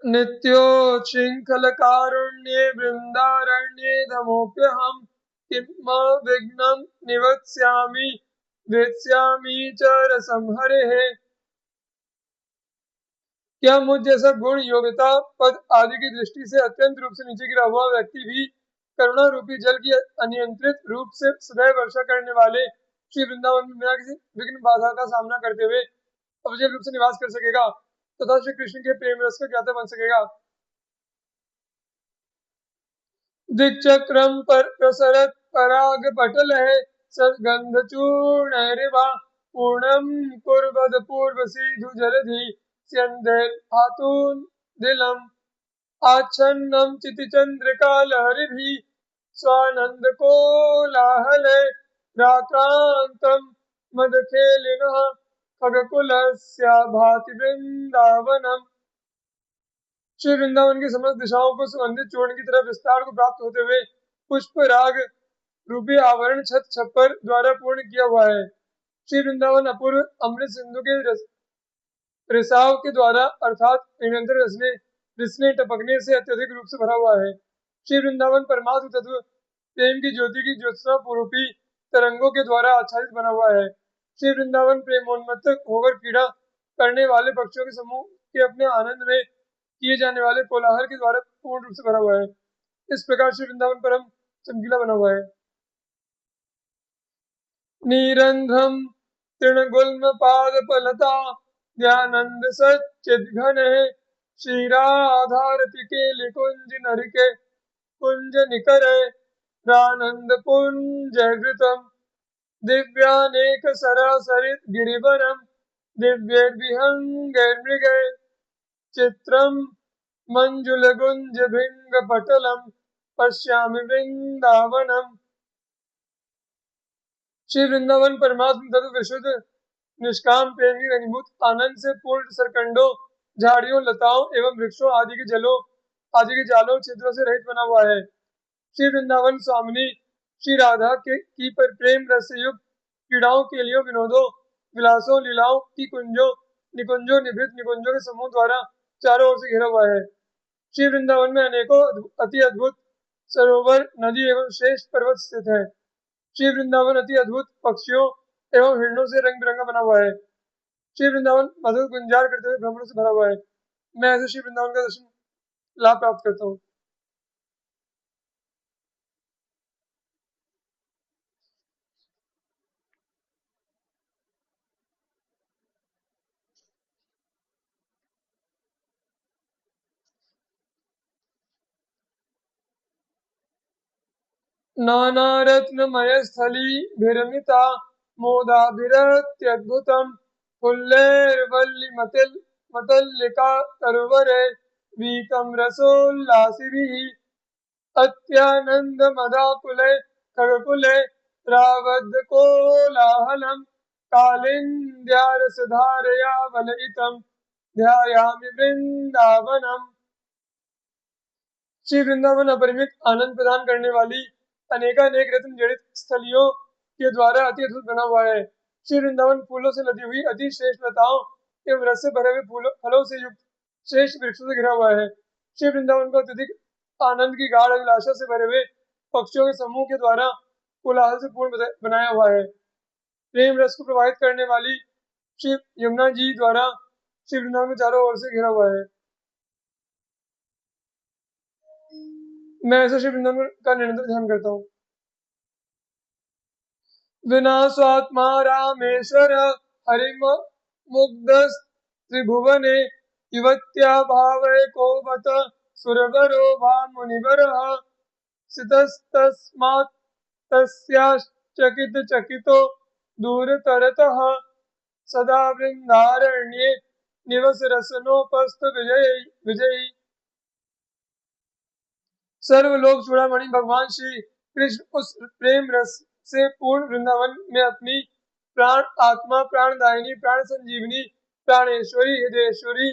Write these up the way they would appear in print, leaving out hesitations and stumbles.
नित्योच्छृङ्खलकारुण्ये वृन्दारण्ये धमोऽप्यहं किं विघ्नं वेत्स्यामि च रसं हरेः। क्या मुझ जैसा गुण योग्यता पद आदि की दृष्टि से अत्यंत रूप से नीचे गिरा हुआ व्यक्ति भी करुणा रूपी जल की अनियंत्रित रूप से सदैव वर्षा करने वाले श्री वृंदावन में बिना किसी विघ्न बाधा का सामना करते हुए अविचल रूप से निवास कर सकेगा तथा श्री कृष्ण के प्रेम रस का ज्ञाता बन सकेगा। दिक्चक्रम पर प्रसरत पराग पटल है सगंध चूर्णैरिवा पूर्णम कुर्वद पूर्व सिधु जलधि स्यन्धेर हातून दिलम आच्छन्नम चितिचंद्रिका लहरिभिः स्वानंद कोलाहले राक्रांतम मदखेलिनः खगकुलस्य भाति वृंदावनम। श्री वृंदावन की समस्त दिशाओं को सुगंधित चूर्ण की तरह विस्तार को प्राप्त होते हुए पुष्प राग रूपी आवरण छत छप्पर द्वारा पूर्ण किया हुआ है। श्री वृंदावन अपूर्व अमृत सिंधु के रिसाव के द्वारा अर्थात निरंतर रिसने टपकने से अत्यधिक रूप से भरा हुआ है। श्री वृंदावन परमात्म तत्व प्रेम की ज्योति की ज्योत्सना रूपी तरंगों के द्वारा आच्छादित बना हुआ है। श्री वृंदावन प्रेमोन्मत्त होकर क्रीड़ा करने वाले पक्षियों के समूह के अपने आनंद में किए जाने वाले कोलाहल के द्वारा पूर्ण रूप से भरा हुआ है। इस प्रकार श्री वृंदावन परम चमकीला बना हुआ है। निरंध्रम तृणगुल्म पाद फलता दयानंद सच्चिद घन है श्रीराधारति के लिकुंज नरिके कुंज निकर रानंद पुंज घृतम दिव्यानेक सरासरित गिरिवरम दिव्यैर्विहंगैर्मृगै चित्रम मंजुल गुंज भिंग पटलम पश्यामि वृंदावनम। श्री वृंदावन परमात्म तत्व विशुद्ध निष्काम प्रेम की घनीभूत आनंद से पूर्ण सरकंडों झाड़ियों लताओं एवं वृक्षों आदि के जालों छिद्रों से रहित बना हुआ है। श्री वृंदावन स्वामिनी श्री राधा की पर प्रेम रस से युक्त क्रीड़ाओं केलियों विनोदों विलासों लीलाओं की निकुंजों निभृत निकुंजों के समूह द्वारा चारों ओर से घिरा हुआ है। श्री वृंदावन में अनेकों अति अद्भुत सरोवर नदी एवं श्रेष्ठ पर्वत स्थित है। श्री वृंदावन अति अद्भुत पक्षियों एवं हिरणों से रंग बिरंगा बना हुआ है। श्री वृंदावन मधुर गुंजार करते हुए भ्रमरों से भरा हुआ है। मैं ऐसे श्री वृंदावन का दर्शन लाभ प्राप्त करता हूँ। नानारत्नमयस्थलीभिरमिता मोदाभिरत्यद्भुतम् फुल्लैर्वल्लिमतल्लिका तरुवरे वीतं रसोल्लासिभिः अत्यानन्दमदाकुले खगकुले रावद्कोलाहलम् कालिन्द्यारसधारया वलयितं ध्यायामि वृंदावनम्। श्री वृंदावन अपरिमित आनंद प्रदान करने वाली अनेकानेक रत्न जड़ित स्थलियों के द्वारा अति अद्भुत बना हुआ है। श्री वृंदावन फूलों से लदी हुई अति श्रेष्ठ लताओं एवं रस से भरे हुए फलों से युक्त श्रेष्ठ वृक्षों से घिरा हुआ है। श्री वृंदावन को अत्यधिक आनंद की गाढ़ अभिलाषा से भरे हुए पक्षियों के समूह के द्वारा कोलाहल से पूर्ण बनाया हुआ है। प्रेम रस को प्रवाहित करने वाली श्री यमुना जी द्वारा श्री वृंदावन के चारों ओर से घिरा हुआ है। मैं ऐसे श्री वृंदावन का निरंतर ध्यान करता हूँ। विना स्वात्मा रामेश्वर हरिमुग्धस् त्रिभुवने युवत्या भावये को बत सुरवरो वा मुनिवरः सितस्तस्मात् तस्याश्चकितचकितो दूरतरतः सदा वृन्दारण्ये निवसरसनोपस्थ विजयी। सर्वलोक चूड़ामणि भगवान श्री कृष्ण उस प्रेम रस से पूर्ण वृंदावन में अपनी प्राण आत्मा प्राणदायिनी प्राण संजीवनी प्राणेश्वरी हृदयेश्वरी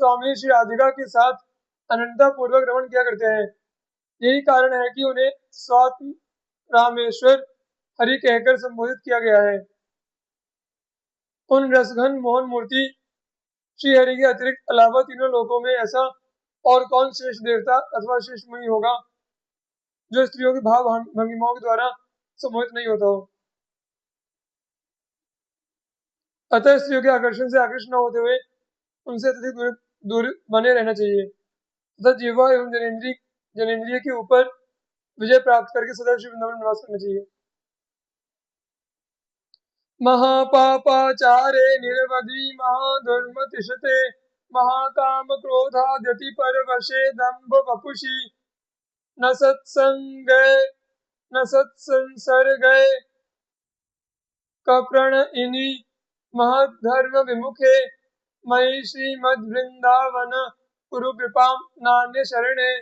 स्वामी श्री राधिका के साथ अनंतता पूर्वक रमण किया करते हैं। यही कारण है कि उन्हें स्वात्म रामेश्वर हरि कहकर संबोधित किया गया है। उन रसघन मोहन मूर्ति श्री हरि के अतिरिक्त अलावा तीनों लोकों में ऐसा और कौन श्रेष्ठ देवता अथवा श्रेष्ठ मुनि होगा जो स्त्रियों की भाव भंगिमाओं के द्वारा सम्मोहित नहीं होता हो। अतः स्त्रियों के आकर्षण से आकृष्ट न होते हुए उनसे अत्यधिक दूर बने रहना चाहिए तथा जीवा एवं जनेन्द्रिय के ऊपर विजय प्राप्त करके सदैव श्री वृंदावन निवास करना चाहिए। महापापाचारे निरवधि महाधर्मतिशते महाकाम क्रोधाद्यति परवशे दम्भ वपुषि न सत्संगे न सत्संसर्गे कप्रणइनि महद्धर्म विमुखे मयि श्रीमद्वृंदावन कुरु कृपां नान्य शरणे।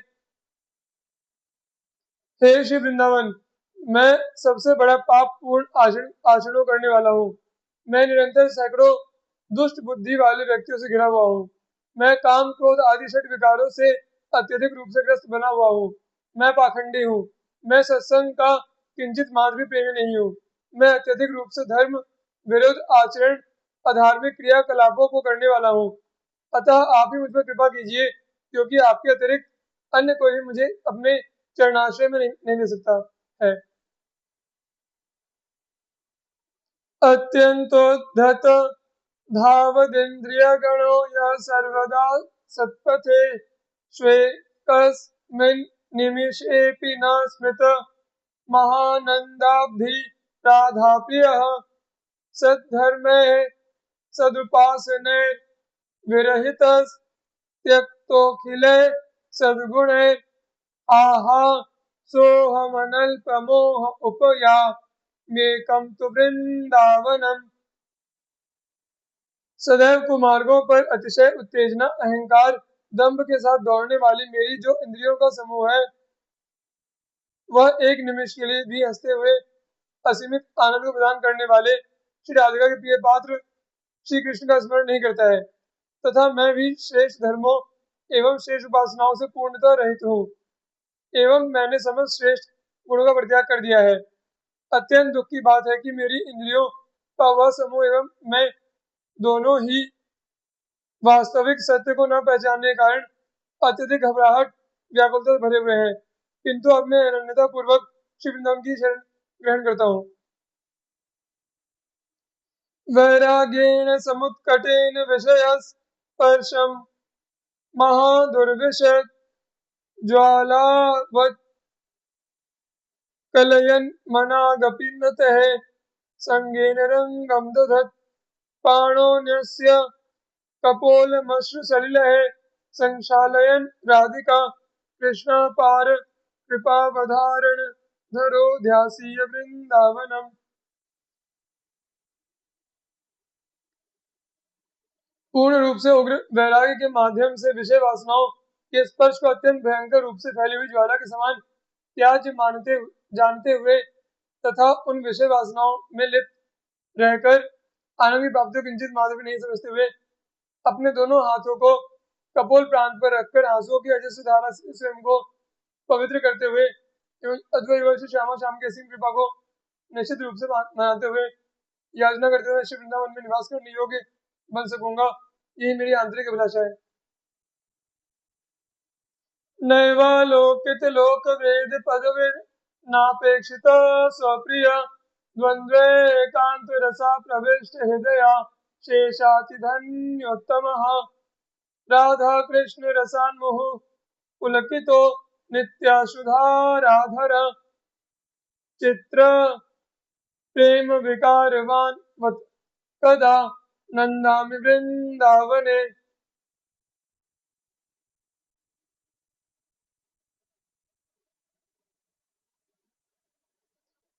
हे श्री वृंदावन, मैं सबसे बड़ा पाप पूर्ण आचरणों करने वाला हूँ। मैं निरंतर सैकड़ों दुष्ट बुद्धि वाले व्यक्तियों से घिरा हुआ हूँ। मैं काम क्रोध आदि षट विकारों से अत्यधिक रूप से ग्रस्त बना हुआ हूँ। मैं पाखंडी हूँ। मैं सत्संग का किंचित मात्र भी प्रेमी नहीं हूँ। मैं अत्यधिक रूप से धर्म विरुद्ध आचरण अधार्मिक क्रियाकलापों को करने वाला हूँ। अतः आप ही मुझ पर कृपा कीजिए, क्योंकि आपके अतिरिक्त अन्य कोई भी मुझे अपने चरणाश्रय में नहीं ले सकता है। अत्यंतोद्धत धावदिन्द्रियगणो यः सर्वदा सत्पथे स्वेकस्मिन् निमिषेऽपि न स्मृत महानन्दाब्धि राधाप्रियः सद्धर्मे सदुपासने विरहितस्त्यक्तोऽखिले सद्गुणे आहा सोऽहमनल्पमोह उपयाम्येकं तु वृन्दावनम्। सदैव कुमार्गों पर अतिशय उत्तेजना अहंकार दंभ के साथ दौड़ने वाली मेरी जो इंद्रियों का समूह है वह एक निमिष के लिए भी हंसते हुए असीमित आनंद को प्रदान करने वाले श्री राधिका के प्रिय पात्र श्री कृष्ण का स्मरण नहीं करता है तथा मैं भी श्रेष्ठ धर्मों एवं श्रेष्ठ उपासनाओं से पूर्णतः रहित हूँ एवं मैंने समस्त श्रेष्ठ गुणों का परित्याग कर दिया है। अत्यंत दुख की बात है कि मेरी इंद्रियों का वह समूह एवं मैं दोनों ही वास्तविक सत्य को न पहचानने के कारण अत्यधिक घबराहट व्याकुलता से भरे हुए हैं, किंतु अब मैं अनन्यता पूर्वक श्री वृंदावन की शरण ग्रहण करता हूँ। वैराग्येण समुत्कटेन विषयस्पर्शम महादुर्विषय ज्वालावत् कलयन् मनागपिन्नतः संगेन रंगम दधत् पाणोन्यस्य कपोलमश्रुसलिलः संक्षालयन् राधिका कृष्णापार कृपावधारण धरो ध्यासीय वृंदावनम्। पूर्ण रूप से उग्र वैराग्य के माध्यम से विषय वासनाओं के स्पर्श को अत्यंत भयंकर रूप से फैली हुई ज्वाला के समान त्याज्य जानते हुए तथा उन विषय वासनाओं में लिप्त रहकर आनंद की प्राप्ति को किंचित मात्र भी नहीं समझते हुए अपने दोनों हाथों को कपोल प्रांत पर रखकर आंसुओं की अजस्र धारा से स्वयं को पवित्र करते हुए अद्वैत श्यामा श्याम की असीम कृपा को निश्चित रूप से मनाते हुए याचना करते हुए श्री वृंदावन में निवास करने योग्य बन सकूंगा, यही मेरी आंतरिक अभिलाषा है। नैवालोकित लोक वेद पदवीर नापेक्षित स्वप्रिय द्वंद्वेकांत रसा प्रविष्ट हृदया शेषाति धन्योत्तमः राधा कृष्ण रसान्मुह पुलकितो नित्याशुधाराधर चित्र प्रेम विकारवान कदा नंदामि वृंदावने।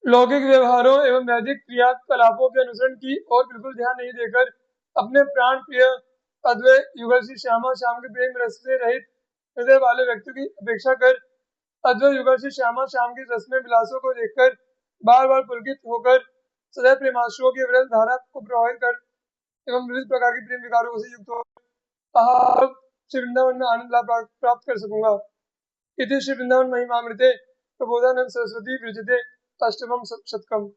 लौकिक व्यवहारों एवं वैदिक क्रियाकलापों के अनुसरण की और बिल्कुल ध्यान नहीं देकर अपने प्राण प्रिय अद्वैत युगल श्री श्यामा श्याम के प्रेम रस से रहित हृदय वाले व्यक्ति की अपेक्षा कर अद्वैत युगल श्री श्यामा श्याम के रस में विलासों को देखकर बार बार पुलकित होकर सदैव प्रेमाश्रुओं की विरल धारा को प्रभावित कर एवं विविध प्रकार के प्रेम विकारों से युक्त हो श्री वृंदावन में आनंद लाभ प्राप्त कर सकूंगा। इति श्री वृंदावन महिमामृते प्रबोधानंद सरस्वती विरचिते अष्टमं शतकम्।